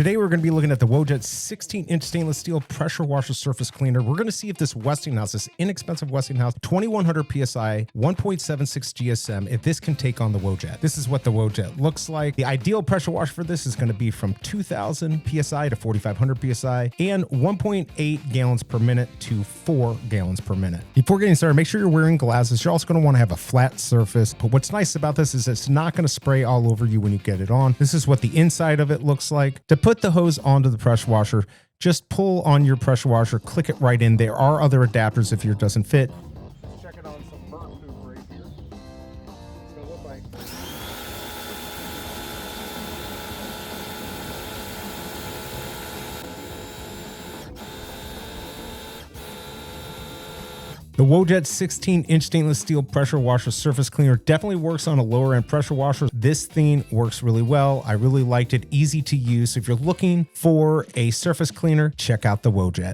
Today we're going to be looking at the Wojett 16-inch stainless steel pressure washer surface cleaner. We're going to see if this Westinghouse, this inexpensive Westinghouse 2100 PSI 1.76 GSM, if this can take on the Wojett. This is what the Wojett looks like. The ideal pressure washer for this is going to be from 2000 PSI to 4500 PSI and 1.8 gallons per minute to 4 gallons per minute. Before getting started, make sure you're wearing glasses. You're also going to want to have a flat surface. But what's nice about this is it's not going to spray all over you when you get it on. This is what the inside of it looks like. To put the hose onto the pressure washer, just pull on your pressure washer, click it right in. There are other adapters if yours doesn't fit. Let's check it on some burn tube right here. It's going to look like the Wojett 16-inch stainless steel pressure washer surface cleaner definitely works on a lower end pressure washer. This thing works really well. I really liked it. Easy to use. If you're looking for a surface cleaner, check out the Wojett.